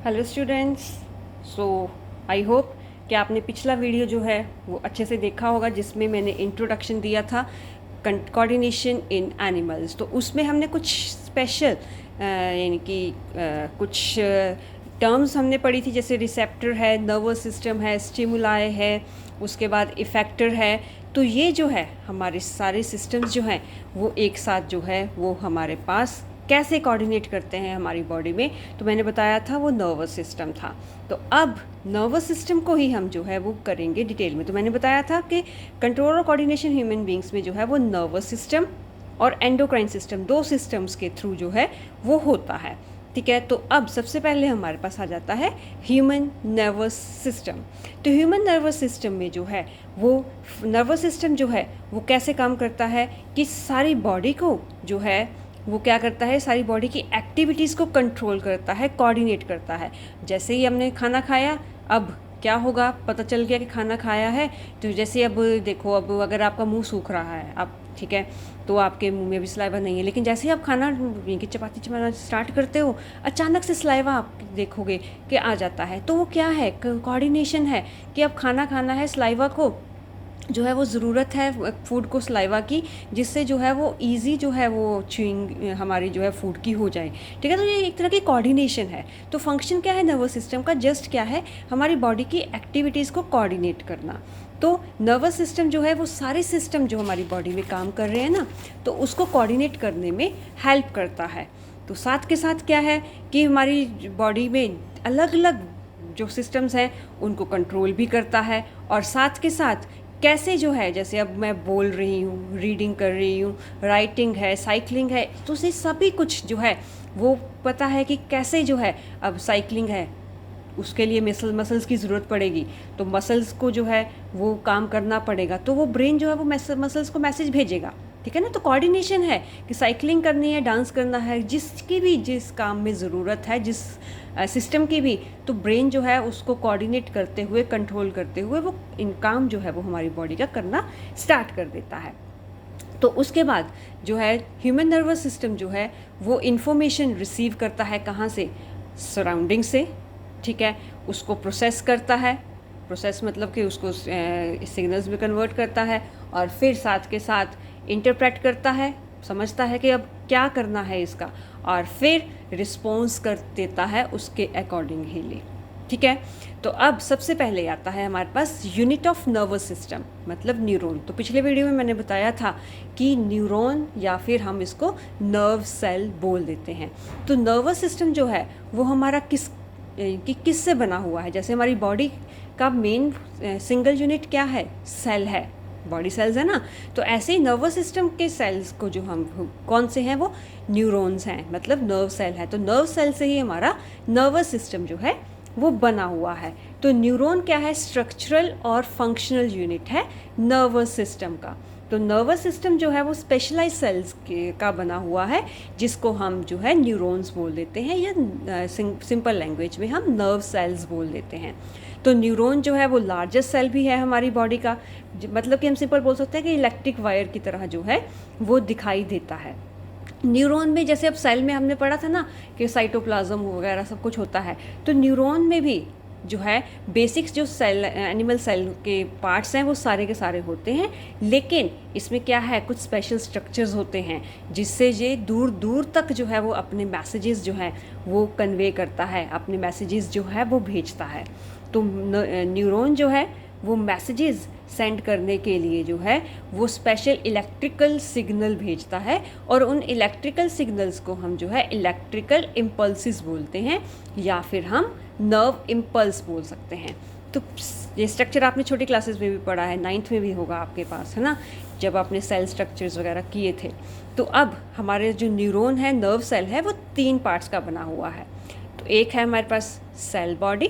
Hello students. So I hope कि आपने पिछला वीडियो जो है वो अच्छे से देखा होगा, जिसमें मैंने इंट्रोडक्शन दिया था कोऑर्डिनेशन इन एनिमल्स। तो उसमें हमने कुछ स्पेशल यानी कि कुछ टर्म्स हमने पढ़ी थी, जैसे रिसेप्टर है, नर्वस सिस्टम है, स्टिमुलाई है, उसके बाद इफेक्टर है। तो ये जो है हमारे सारे सिस्टम्स जो हैं वो एक साथ जो है वो हमारे पास कैसे कोऑर्डिनेट करते हैं हमारी बॉडी में। तो मैंने बताया था वो नर्वस सिस्टम था। तो अब नर्वस सिस्टम को ही हम जो है वो करेंगे डिटेल में। तो मैंने बताया था कि कंट्रोल और कोऑर्डिनेशन ह्यूमन बींग्स में जो है वो नर्वस सिस्टम और एंडोक्राइन सिस्टम, दो सिस्टम्स के थ्रू जो है वो होता है। ठीक है, तो अब सबसे पहले हमारे पास आ जाता है ह्यूमन नर्वस सिस्टम। तो ह्यूमन नर्वस सिस्टम में जो है वो नर्वस सिस्टम जो है वो कैसे काम करता है कि सारी बॉडी को जो है वो क्या करता है, सारी बॉडी की एक्टिविटीज़ को कंट्रोल करता है, कोऑर्डिनेट करता है। जैसे ही हमने खाना खाया, अब क्या होगा, पता चल गया कि खाना खाया है। तो जैसे अब देखो, अब अगर आपका मुंह सूख रहा है, अब ठीक है, तो आपके मुंह में भी सलाइवा नहीं है, लेकिन जैसे ही आप खाना की चपाती चबाना स्टार्ट करते हो, अचानक से सलाइवा आप देखोगे कि आ जाता है। तो वो क्या है, कोऑर्डिनेशन है कि अब खाना खाना है, सलाइवा को जो है वो ज़रूरत है फूड को सलाइवा की, जिससे जो है वो इजी जो है वो च्यूइंग हमारी जो है फूड की हो जाए। ठीक है, तो ये एक तरह की कोऑर्डिनेशन है। तो फंक्शन क्या है नर्वस सिस्टम का, जस्ट क्या है, हमारी बॉडी की एक्टिविटीज़ को कोऑर्डिनेट करना। तो नर्वस सिस्टम जो है वो सारे सिस्टम जो हमारी बॉडी में काम कर रहे हैं ना, तो उसको कोऑर्डिनेट करने में हेल्प करता है। तो साथ के साथ क्या है कि हमारी बॉडी में अलग अलग जो सिस्टम्स हैं उनको कंट्रोल भी करता है। और साथ के साथ कैसे जो है, जैसे अब मैं बोल रही हूँ, रीडिंग कर रही हूँ, राइटिंग है, साइकिलिंग है, तो ये सभी कुछ जो है वो पता है कि कैसे जो है, अब साइकिलिंग है उसके लिए मसल्स की ज़रूरत पड़ेगी, तो मसल्स को जो है वो काम करना पड़ेगा, तो वो ब्रेन जो है वो मसल्स को मैसेज भेजेगा। ठीक है ना, तो कोऑर्डिनेशन है कि साइकिलिंग करनी है, डांस करना है, जिसकी भी जिस काम में ज़रूरत है, जिस सिस्टम की भी, तो ब्रेन जो है उसको कोऑर्डिनेट करते हुए, कंट्रोल करते हुए वो इन काम जो है वो हमारी बॉडी का करना स्टार्ट कर देता है। तो उसके बाद जो है ह्यूमन नर्वस सिस्टम जो है वो इन्फॉर्मेशन रिसीव करता है, कहाँ से, सराउंडिंग से। ठीक है, उसको प्रोसेस करता है, प्रोसेस मतलब कि उसको सिग्नल्स में कन्वर्ट करता है, और फिर साथ के साथ इंटरप्रेट करता है, समझता है कि अब क्या करना है इसका, और फिर रिस्पॉन्स कर देता है उसके अकॉर्डिंगली। ठीक है, तो अब सबसे पहले आता है हमारे पास यूनिट ऑफ नर्वस सिस्टम, मतलब न्यूरॉन। तो पिछले वीडियो में मैंने बताया था कि न्यूरॉन या फिर हम इसको नर्व सेल बोल देते हैं। तो नर्वस सिस्टम जो है वो हमारा किससे बना हुआ है। जैसे हमारी बॉडी का मेन सिंगल यूनिट क्या है, सेल है, बॉडी सेल्स है ना। तो ऐसे ही नर्वस सिस्टम के सेल्स को जो हम कौन से हैं, वो न्यूरॉन्स हैं, मतलब नर्व सेल है। तो नर्व सेल से ही हमारा नर्वस सिस्टम जो है वो बना हुआ है। तो न्यूरॉन क्या है, स्ट्रक्चरल और फंक्शनल यूनिट है नर्वस सिस्टम का। तो नर्वस सिस्टम जो है वो स्पेशलाइज सेल्स का बना हुआ है, जिसको हम जो है न्यूरॉन्स बोल देते हैं, या सिंपल लैंग्वेज में हम नर्व सेल्स बोल देते हैं। तो न्यूरॉन जो है वो लार्जेस्ट सेल भी है हमारी बॉडी का, मतलब कि हम सिंपल बोल सकते हैं कि इलेक्ट्रिक वायर की तरह जो है वो दिखाई देता है। न्यूरॉन में जैसे अब सेल में हमने पढ़ा था ना कि साइटोप्लाज्म वगैरह सब कुछ होता है, तो न्यूरॉन में भी जो है बेसिक्स जो सेल एनिमल सेल के पार्ट्स हैं वो सारे के सारे होते हैं, लेकिन इसमें क्या है, कुछ स्पेशल स्ट्रक्चर्स होते हैं जिससे ये दूर दूर तक जो है वो अपने मैसेजेस जो है वो कन्वे करता है, अपने मैसेजेस जो है वो भेजता है। तो न्यूरॉन जो है वो मैसेजेस सेंड करने के लिए जो है वो स्पेशल इलेक्ट्रिकल सिग्नल भेजता है, और उन इलेक्ट्रिकल सिग्नल्स को हम जो है इलेक्ट्रिकल इम्पल्सिस बोलते हैं, या फिर हम नर्व इम्पल्स बोल सकते हैं। तो ये स्ट्रक्चर आपने छोटी क्लासेस में भी पढ़ा है, 9th में भी होगा आपके पास, है ना, जब आपने सेल स्ट्रक्चर्स वगैरह किए थे। तो अब हमारे जो न्यूरॉन है, नर्व सेल है, वो 3 पार्ट्स का बना हुआ है। तो एक है हमारे पास सेल बॉडी,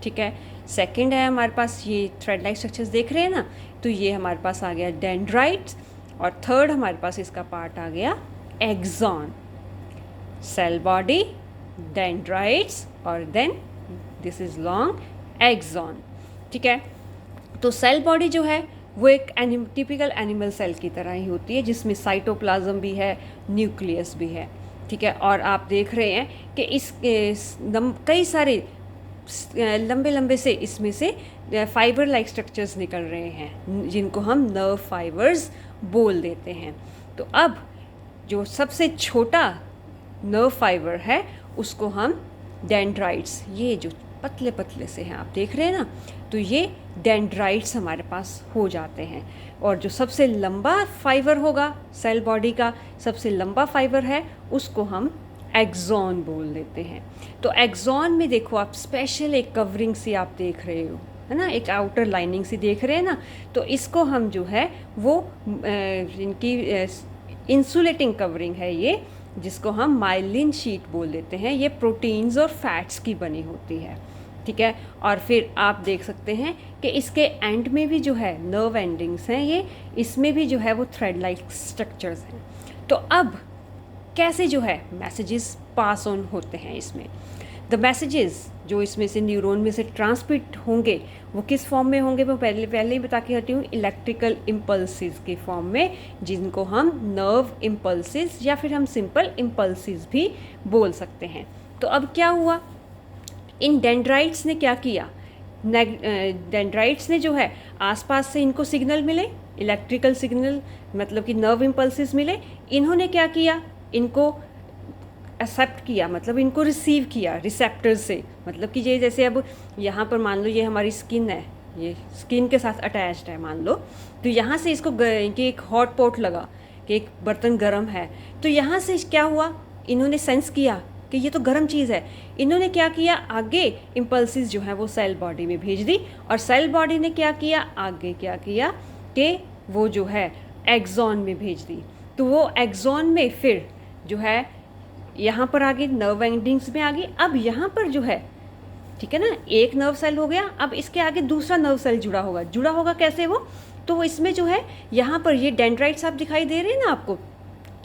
ठीक है, सेकंड है हमारे पास ये थ्रेड लाइक स्ट्रक्चर्स देख रहे हैं ना, तो ये हमारे पास आ गया डेंड्राइट्स, और थर्ड हमारे पास इसका पार्ट आ गया एक्सॉन। सेल बॉडी, डेंड्राइट्स, और then this is long axon. ठीक है, तो सेल बॉडी जो है वो एक टिपिकल एनिमल सेल की तरह ही होती है, जिसमें साइटोप्लाज्म भी है, न्यूक्लियस भी है। ठीक है। और आप देख रहे हैं कि कई सारे लंबे लंबे से इसमें से फाइबर लाइक स्ट्रक्चर्स निकल रहे हैं जिनको हम नर्व फाइबर्स बोल देते हैं। तो अब जो सबसे छोटा नर्व फाइबर है उसको हम डेंड्राइट्स, ये जो पतले पतले से हैं आप देख रहे हैं ना, तो ये डेंड्राइट्स हमारे पास हो जाते हैं। और जो सबसे लंबा फाइबर होगा सेल बॉडी का, सबसे लंबा फाइबर है, उसको हम एक्सॉन बोल देते हैं। तो एक्सॉन में देखो आप स्पेशल एक कवरिंग सी आप देख रहे हो, है ना, एक आउटर लाइनिंग सी देख रहे हैं ना, तो इसको हम जो है वो इनकी इंसुलेटिंग कवरिंग है ये, जिसको हम माइलिन शीट बोल देते हैं। ये प्रोटीन्स और फैट्स की बनी होती है, ठीक है। और फिर आप देख सकते हैं कि इसके एंड में भी जो है नर्व एंडिंग्स हैं ये, इसमें भी जो है वो थ्रेड लाइक स्ट्रक्चर्स हैं। तो अब कैसे जो है मैसेजेस पास ऑन होते हैं इसमें, द मैसेजेस जो इसमें से न्यूरॉन में से ट्रांसमिट होंगे वो किस फॉर्म में होंगे, वो पहले ही बता के हटी हूँ, इलेक्ट्रिकल इम्पल्सिस के फॉर्म में, जिनको हम नर्व इम्पल्सिस या फिर हम सिंपल इम्पल्सिस भी बोल सकते हैं। तो अब क्या हुआ, इन डेंड्राइट्स ने क्या किया, डेंड्राइट्स ने जो है आसपास से इनको सिग्नल मिले, इलेक्ट्रिकल सिग्नल मतलब कि नर्व इम्पल्सिस मिले, इन्होंने क्या किया, इनको एक्सेप्ट किया, मतलब इनको रिसीव किया रिसेप्टर्स से। मतलब कि ये जैसे अब यहाँ पर मान लो ये हमारी स्किन है, ये स्किन के साथ अटैच्ड है मान लो, तो यहाँ से इसको कि एक हॉट पॉट लगा कि एक बर्तन गर्म है, तो यहाँ से क्या हुआ, इन्होंने सेंस किया कि ये तो गर्म चीज़ है, इन्होंने क्या किया, आगे इम्पल्सिस जो है वो सेल बॉडी में भेज दी, और सेल बॉडी ने क्या किया, आगे क्या किया कि वो जो है एक्सॉन में भेज दी। तो वो एक्सॉन में फिर जो है यहाँ पर आगे नर्व एंडिंग्स में आ गई। अब यहाँ पर जो है, ठीक है ना, एक नर्व सेल हो गया, अब इसके आगे दूसरा नर्व सेल जुड़ा होगा कैसे वो, तो वो इसमें जो है यहाँ पर ये डेंड्राइट्स आप दिखाई दे रहे हैं ना आपको,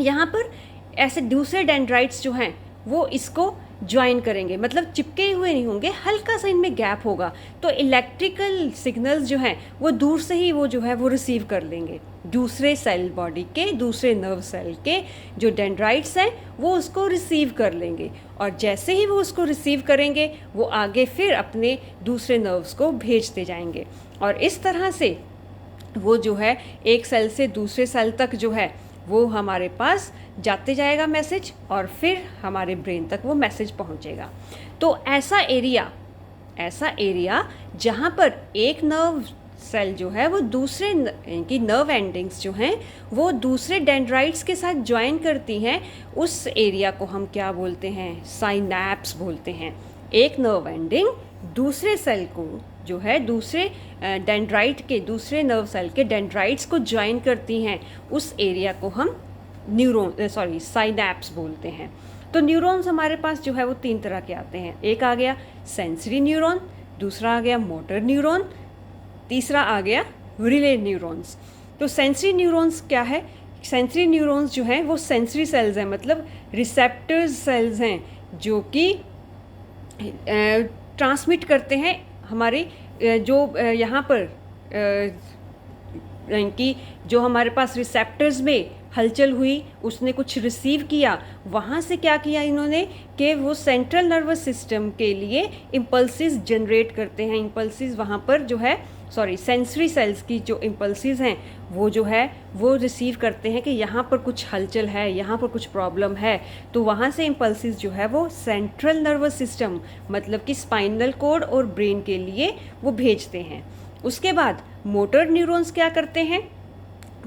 यहाँ पर ऐसे दूसरे डेंड्राइट्स जो हैं वो इसको ज्वाइन करेंगे, मतलब चिपके हुए नहीं होंगे, हल्का सा इनमें गैप होगा, तो इलेक्ट्रिकल सिग्नल्स जो हैं वो दूर से ही वो जो है वो रिसीव कर लेंगे, दूसरे सेल बॉडी के दूसरे नर्व सेल के जो डेंड्राइट्स हैं वो उसको रिसीव कर लेंगे, और जैसे ही वो उसको रिसीव करेंगे वो आगे फिर अपने दूसरे नर्व्स को भेजते जाएंगे, और इस तरह से वो जो है एक सेल से दूसरे सेल तक जो है वो हमारे पास जाते जाएगा मैसेज, और फिर हमारे ब्रेन तक वो मैसेज पहुंचेगा। तो ऐसा एरिया जहाँ पर एक नर्व सेल जो है वो दूसरे की नर्व एंडिंग्स जो हैं वो दूसरे डेंड्राइट्स के साथ ज्वाइन करती हैं, उस एरिया को हम क्या बोलते हैं, साइनैप्स बोलते हैं। एक नर्व एंडिंग दूसरे सेल को जो है दूसरे डेंड्राइट के दूसरे नर्व सेल के डेंड्राइट्स को ज्वाइन करती हैं, उस एरिया को हम साइनैप्स बोलते हैं। तो न्यूरॉन्स हमारे पास जो है वो 3 तरह के आते हैं, एक आ गया सेंसरी न्यूरॉन, दूसरा आ गया मोटर न्यूरॉन, तीसरा आ गया रिले न्यूरॉन्स। तो सेंसरी न्यूरॉन्स क्या है, सेंसरी न्यूरॉन्स जो हैं वो सेंसरी सेल्स हैं, मतलब रिसेप्टर्स सेल्स हैं जो कि ट्रांसमिट करते हैं हमारे जो यहाँ पर कि जो हमारे पास रिसेप्टर्स में हलचल हुई, उसने कुछ रिसीव किया, वहाँ से क्या किया इन्होंने कि वो सेंट्रल नर्वस सिस्टम के लिए इम्पल्सिस जनरेट करते हैं। इम्पल्सिस वहाँ पर जो है सेंसरी सेल्स की जो इम्पल्सिस हैं वो जो है वो रिसीव करते हैं कि यहाँ पर कुछ हलचल है, यहाँ पर कुछ प्रॉब्लम है, तो वहाँ से इम्पल्सिस जो है वो सेंट्रल नर्वस सिस्टम मतलब कि स्पाइनल कॉर्ड और ब्रेन के लिए वो भेजते हैं। उसके बाद मोटर न्यूरॉन्स क्या करते हैं,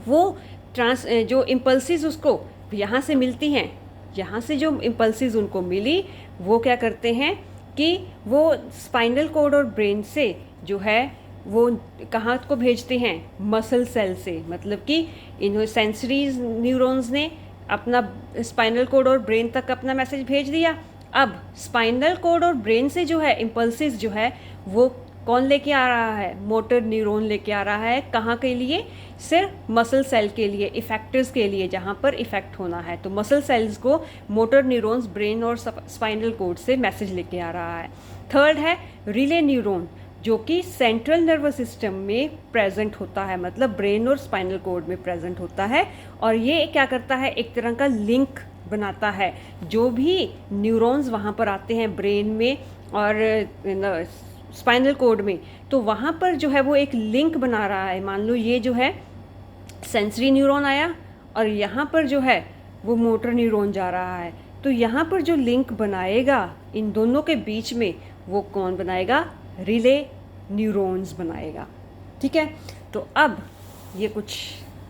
वो जो इम्पल्सिस उसको यहाँ से मिलती हैं, यहाँ से जो इम्पल्सिस उनको मिली वो क्या करते हैं कि वो स्पाइनल कॉर्ड और ब्रेन से जो है वो कहाँ को भेजते हैं, मसल सेल से, मतलब कि इन सेंसरी न्यूरॉन्स ने अपना स्पाइनल कॉर्ड और ब्रेन तक अपना मैसेज भेज दिया। अब स्पाइनल कॉर्ड और ब्रेन से जो है इम्पल्सिस जो है वो कौन लेके आ रहा है, मोटर न्यूरॉन लेके आ रहा है, कहाँ के लिए, सिर्फ मसल सेल के लिए, इफेक्टर्स के लिए जहाँ पर इफेक्ट होना है, तो मसल सेल्स को मोटर न्यूरॉन्स ब्रेन और स्पाइनल कॉर्ड से मैसेज लेके आ रहा है। थर्ड है रिले न्यूरॉन जो कि सेंट्रल नर्वस सिस्टम में प्रेजेंट होता है, मतलब ब्रेन और स्पाइनल कॉर्ड में प्रेजेंट होता है, और ये क्या करता है, एक तरह का लिंक बनाता है। जो भी न्यूरॉन्स वहाँ पर आते हैं ब्रेन में और स्पाइनल कॉर्ड में, तो वहाँ पर जो है वो एक लिंक बना रहा है। मान लो ये जो है सेंसरी न्यूरॉन आया और यहाँ पर जो है वो मोटर न्यूरॉन जा रहा है, तो यहाँ पर जो लिंक बनाएगा इन दोनों के बीच में, वो कौन बनाएगा? रिले न्यूरॉन्स बनाएगा। ठीक है, तो अब ये कुछ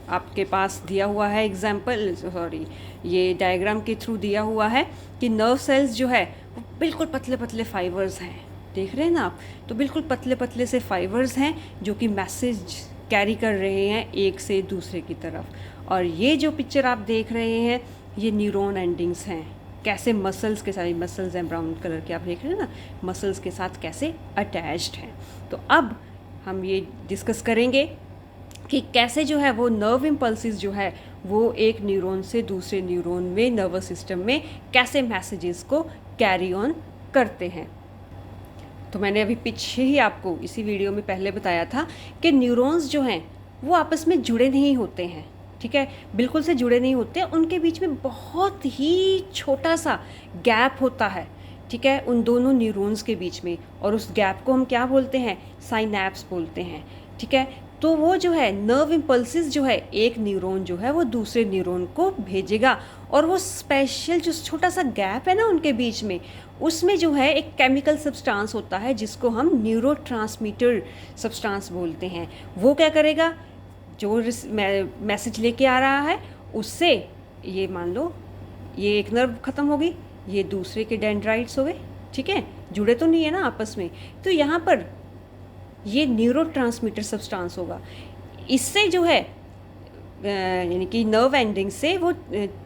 आपके पास दिया हुआ है एग्जाम्पल, सॉरी ये डायग्राम के थ्रू दिया हुआ है कि नर्व सेल्स जो है वो बिल्कुल पतले पतले फाइबर्स हैं। देख रहे हैं ना आप? तो बिल्कुल पतले पतले से फाइबर्स हैं जो कि मैसेज कैरी कर रहे हैं एक से दूसरे की तरफ। और ये जो पिक्चर आप देख रहे हैं ये न्यूरॉन एंडिंग्स हैं, कैसे मसल्स के साथ, मसल्स हैं ब्राउन कलर के, आप देख रहे हैं ना, मसल्स के साथ कैसे अटैच्ड हैं। तो अब हम ये डिस्कस करेंगे कि कैसे जो है वो नर्व इम्पल्सिस जो है वो एक न्यूरॉन से दूसरे न्यूरॉन में, नर्वस सिस्टम में कैसे मैसेजेस को कैरी ऑन करते हैं। तो मैंने अभी पीछे ही आपको इसी वीडियो में पहले बताया था कि न्यूरॉन्स जो हैं वो आपस में जुड़े नहीं होते हैं। ठीक है, बिल्कुल से जुड़े नहीं होते, उनके बीच में बहुत ही छोटा सा गैप होता है। ठीक है, उन दोनों न्यूरॉन्स के बीच में, और उस गैप को हम क्या बोलते हैं? साइनैप्स बोलते हैं। ठीक है, तो वो जो है नर्व इम्पल्सिस जो है एक न्यूरॉन जो है वो दूसरे न्यूरॉन को भेजेगा, और वो स्पेशल जो छोटा सा गैप है ना उनके बीच में, उसमें जो है एक केमिकल सब्सटेंस होता है जिसको हम न्यूरोट्रांसमीटर सब्सटेंस बोलते हैं। वो क्या करेगा? जो मैसेज लेके आ रहा है उससे, ये मान लो ये एक नर्व ख़त्म हो गई, ये दूसरे के डेंड्राइट्स हो गए। ठीक है, जुड़े तो नहीं है ना आपस में, तो यहाँ पर ये न्यूरोट्रांसमीटर सब्सटेंस होगा। इससे जो है यानी कि नर्व एंडिंग से वो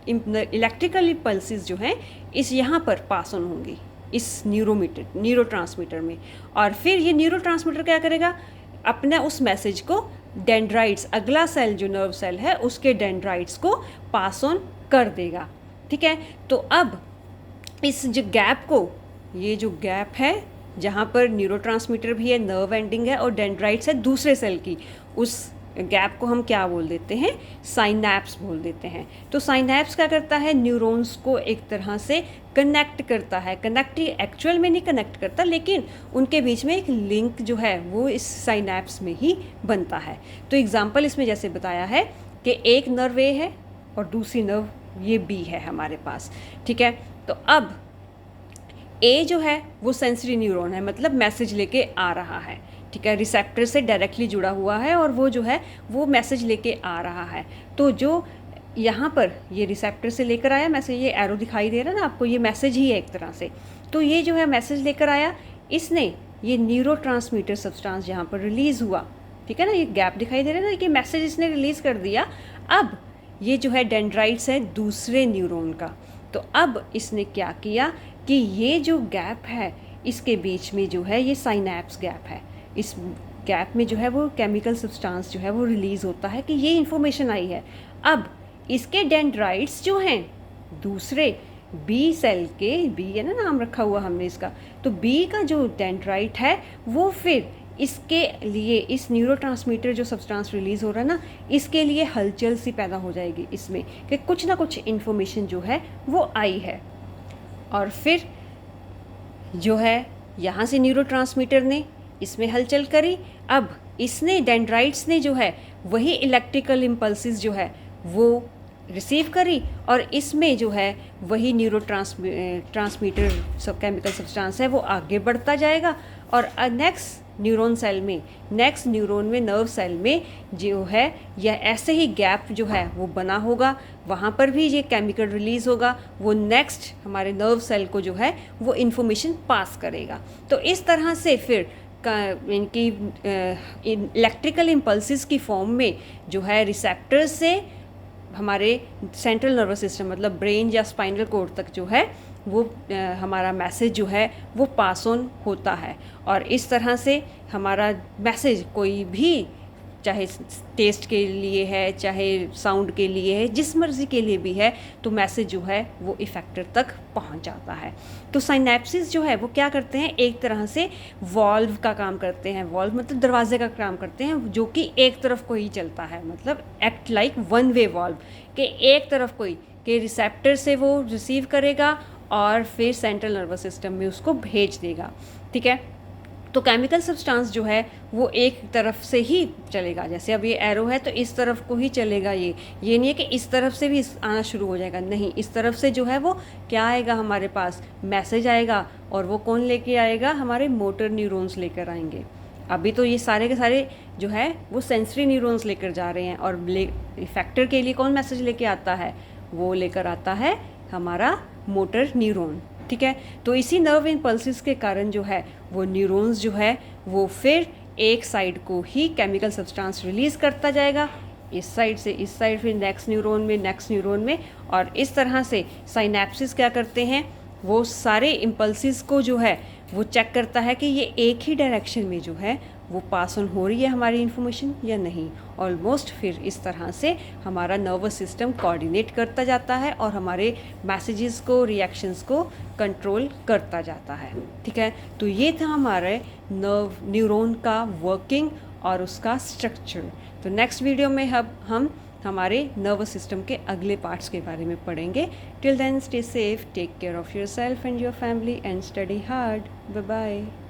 इलेक्ट्रिकल पल्सेस जो हैं इस यहाँ पर पास ऑन होंगी इस न्यूरोट्रांसमीटर में, और फिर ये न्यूरोट्रांसमीटर क्या करेगा? अपना उस मैसेज को डेंड्राइट्स, अगला सेल जो नर्व सेल है उसके डेंड्राइट्स को पास ऑन कर देगा। ठीक है, तो अब इस जो गैप को, ये जो गैप है जहाँ पर न्यूरोट्रांसमीटर भी है, नर्व एंडिंग है और डेंड्राइट्स है दूसरे सेल की, उस गैप को हम क्या बोल देते हैं? साइनैप्स बोल देते हैं। तो साइनैप्स क्या करता है? न्यूरॉन्स को एक तरह से कनेक्ट करता है। कनेक्ट एक्चुअल में नहीं कनेक्ट करता, लेकिन उनके बीच में एक लिंक जो है वो इस साइनैप्स में ही बनता है। तो एग्जांपल इसमें जैसे बताया है कि एक नर्व ए है और दूसरी नर्व ये बी है हमारे पास। ठीक है, तो अब ए जो है वो सेंसरी न्यूरॉन है, मतलब मैसेज लेके आ रहा है। ठीक है, रिसेप्टर से डायरेक्टली जुड़ा हुआ है और वो जो है वो मैसेज लेके आ रहा है। तो जो यहाँ पर ये रिसेप्टर से लेकर आया मैसेज, ये एरो दिखाई दे रहा है ना आपको, ये मैसेज ही है एक तरह से। तो ये जो है मैसेज लेकर आया, इसने ये न्यूरोट्रांसमीटर सब्सटेंस जहाँ पर रिलीज़ हुआ, ठीक है ना, ये गैप दिखाई दे रहा है ना कि मैसेज इसने रिलीज़ कर दिया। अब ये जो है डेंड्राइट्स है दूसरे न्यूरॉन का। तो अब इसने क्या किया कि ये जो गैप है इसके बीच में जो है ये साइनैप्स गैप है, इस गैप में जो है वो केमिकल सब्सटेंस जो है वो रिलीज़ होता है कि ये इन्फॉर्मेशन आई है। अब इसके डेंड्राइट्स जो हैं दूसरे बी सेल के, बी है ना नाम रखा हुआ हमने इसका, तो बी का जो डेंड्राइट है वो फिर इसके लिए, इस न्यूरोट्रांसमीटर जो सब्सटेंस रिलीज़ हो रहा है ना, इसके लिए हलचल सी पैदा हो जाएगी इसमें कि कुछ ना कुछ इन्फॉर्मेशन जो है वो आई है। और फिर जो है यहाँ से न्यूरोट्रांसमीटर ने इसमें हलचल करी। अब इसने, डेंड्राइट्स ने जो है वही इलेक्ट्रिकल इम्पल्सिस जो है वो रिसीव करी, और इसमें जो है वही ट्रांसमीटर सब केमिकल सब्सटेंस है वो आगे बढ़ता जाएगा, और नेक्स्ट न्यूरॉन सेल में, नेक्स्ट न्यूरॉन में, नर्व सेल में जो है यह ऐसे ही गैप जो है वो बना होगा, वहाँ पर भी ये केमिकल रिलीज़ होगा, वो नेक्स्ट हमारे नर्व सेल को जो है वो इन्फॉर्मेशन पास करेगा। तो इस तरह से फिर इनकी इलेक्ट्रिकल इम्पल्सिस की फॉर्म में जो है रिसेप्टर्स से हमारे सेंट्रल नर्वस सिस्टम मतलब ब्रेन या स्पाइनल कॉर्ड तक जो है वो हमारा मैसेज जो है वो पास ऑन होता है। और इस तरह से हमारा मैसेज कोई भी, चाहे टेस्ट के लिए है, चाहे साउंड के लिए है, जिस मर्ज़ी के लिए भी है, तो मैसेज जो है वो इफेक्टर तक पहुंच जाता है। तो साइनैप्सिस जो है वो क्या करते हैं, एक तरह से वॉल्व का काम करते हैं। वॉल्व मतलब दरवाजे का काम करते हैं, जो कि एक तरफ को ही चलता है, मतलब act like one way valve, कि एक तरफ कोई, के रिसेप्टर से वो रिसीव करेगा और फिर सेंट्रल नर्वस सिस्टम में उसको भेज देगा, ठीक है। तो केमिकल सब्सटेंस जो है वो एक तरफ से ही चलेगा, जैसे अब ये एरो है तो इस तरफ को ही चलेगा, ये नहीं है कि इस तरफ से भी आना शुरू हो जाएगा, नहीं, इस तरफ से जो है वो क्या आएगा, हमारे पास मैसेज आएगा, और वो कौन लेके आएगा, हमारे मोटर न्यूरॉन्स लेकर आएंगे। अभी तो ये सारे के सारे जो है वो सेंसरी न्यूरॉन्स लेकर जा रहे हैं, और इफेक्टर के लिए कौन मैसेज लेके आता है, वो लेकर आता है हमारा मोटर न्यूरॉन, ठीक है। तो इसी नर्व इम्पल्सिस के कारण जो है वो न्यूरॉन्स जो है वो फिर एक साइड को ही केमिकल सब्सटेंस रिलीज़ करता जाएगा, इस साइड से इस साइड, फिर नेक्स्ट न्यूरॉन में, और इस तरह से साइनेप्सिस क्या करते हैं, वो सारे इम्पल्सिस को जो है वो चेक करता है कि ये एक ही डायरेक्शन में जो है वो पास ऑन हो रही है हमारी इन्फॉर्मेशन या नहीं। ऑलमोस्ट फिर इस तरह से हमारा नर्वस सिस्टम कोऑर्डिनेट करता जाता है और हमारे मैसेजेस को, रिएक्शंस को कंट्रोल करता जाता है, ठीक है। तो ये था हमारे न्यूरॉन का वर्किंग और उसका स्ट्रक्चर। तो नेक्स्ट वीडियो में हम हमारे नर्वस सिस्टम के अगले पार्ट्स के बारे में पढ़ेंगे। Till then stay safe, take care of your self and your family and study hard. Bye bye.